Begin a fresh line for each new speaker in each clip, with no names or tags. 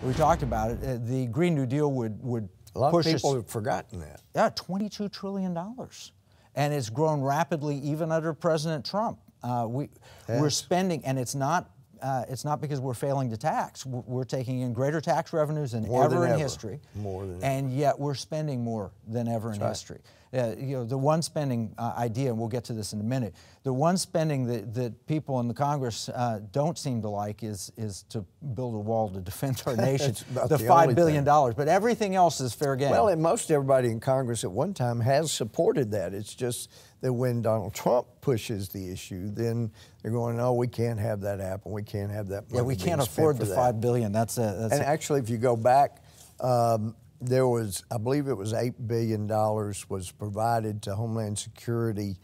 We talked about it. The Green New Deal would
A lot
push
of people
us,
have forgotten that.
yeah, $22 trillion. And it's grown rapidly even under President Trump. We're spending, and it's not because we're failing to tax. We're taking in greater tax revenues than ever in history.
More than ever.
And yet we're spending more than ever in history. You know, the one spending idea, and we'll get to this in a minute, the one spending that people in the Congress don't seem to like is to build a wall to defend our nation. the $5 billion. But everything else is fair game.
Well, and most everybody in Congress at one time has supported that. It's just that when Donald Trump pushes the issue, then they're going, no, we can't have that happen. We can't have that money.
Yeah, we can't afford the $5 billion.
And actually, if you go back, there was, I believe it was $8 billion was provided to Homeland Security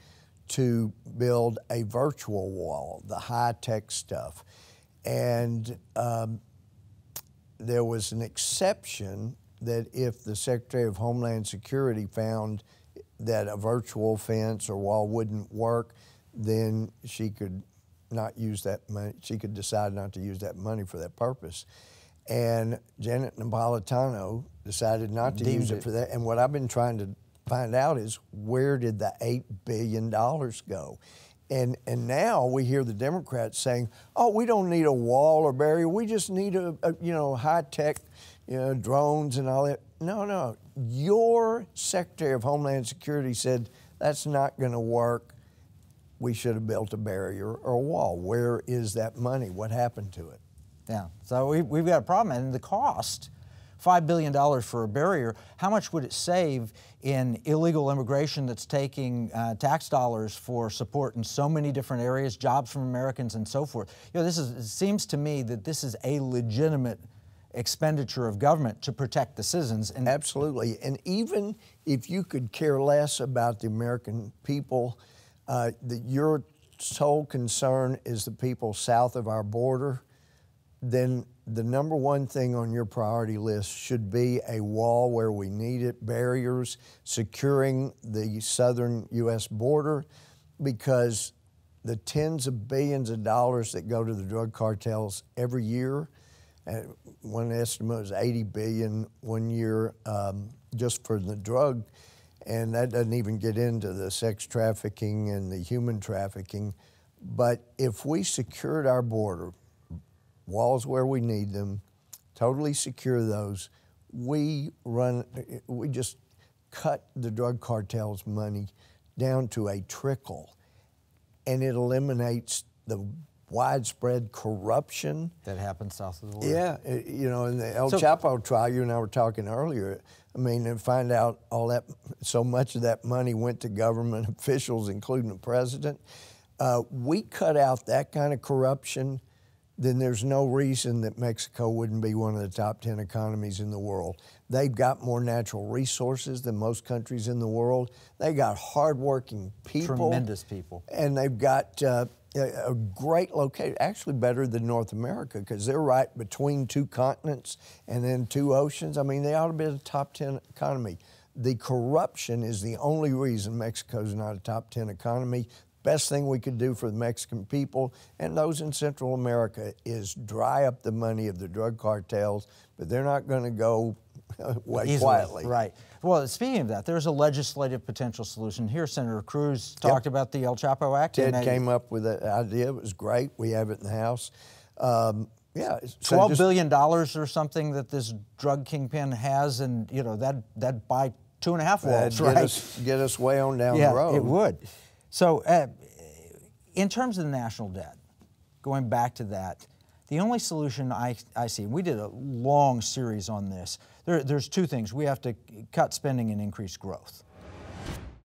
to build a virtual wall, the high-tech stuff. And there was an exception that if the Secretary of Homeland Security found that a virtual fence or wall wouldn't work, then she could not use that money. She could decide not to use that money for that purpose. And Janet Napolitano decided not to use it for that. And what I've been trying to find out is, where did the $8 billion go? And now we hear the Democrats saying, oh, we don't need a wall or barrier. We just need a high-tech, drones and all that. No. Your Secretary of Homeland Security said that's not going to work. We should have built a barrier or a wall. Where is that money? What happened to it?
Yeah, so we've got a problem. And the cost, $5 billion for a barrier, how much would it save in illegal immigration that's taking tax dollars for support in so many different areas, jobs from Americans and so forth? You know, it seems to me that this is a legitimate expenditure of government to protect the citizens. And
absolutely. And even if you could care less about the American people, your sole concern is the people south of our border, then the number one thing on your priority list should be a wall where we need it, barriers, securing the southern U.S. border, because the tens of billions of dollars that go to the drug cartels every year, one estimate was $80 billion one year just for the drug, and that doesn't even get into the sex trafficking and the human trafficking. But if we secured our border, walls where we need them, totally secure those, we just cut the drug cartel's money down to a trickle, and it eliminates the widespread corruption
that happens south of the border.
Yeah, in the El Chapo trial, you and I were talking earlier, I mean, and find out all that, so much of that money went to government officials, including the president. We cut out that kind of corruption, then there's no reason that Mexico wouldn't be one of the top 10 economies in the world. They've got more natural resources than most countries in the world. They got hardworking people.
Tremendous people.
And they've got a great location, actually better than North America, because they're right between two continents and then two oceans. I mean, they ought to be a top 10 economy. The corruption is the only reason Mexico's not a top 10 economy. Best thing we could do for the Mexican people and those in Central America is dry up the money of the drug cartels, but they're not going to go away quietly.
Right. Well, speaking of that, there's a legislative potential solution here. Senator Cruz talked about the El Chapo Act.
Ted came up with that idea. It was great. We have it in the House. Yeah,
$12 billion or something that this drug kingpin has, and that'd buy 2.5 walls, right?
Get us way on down the road.
Yeah, it would. So, in terms of the national debt, going back to that, the only solution I see, and we did a long series on this, there's two things. We have to cut spending and increase growth.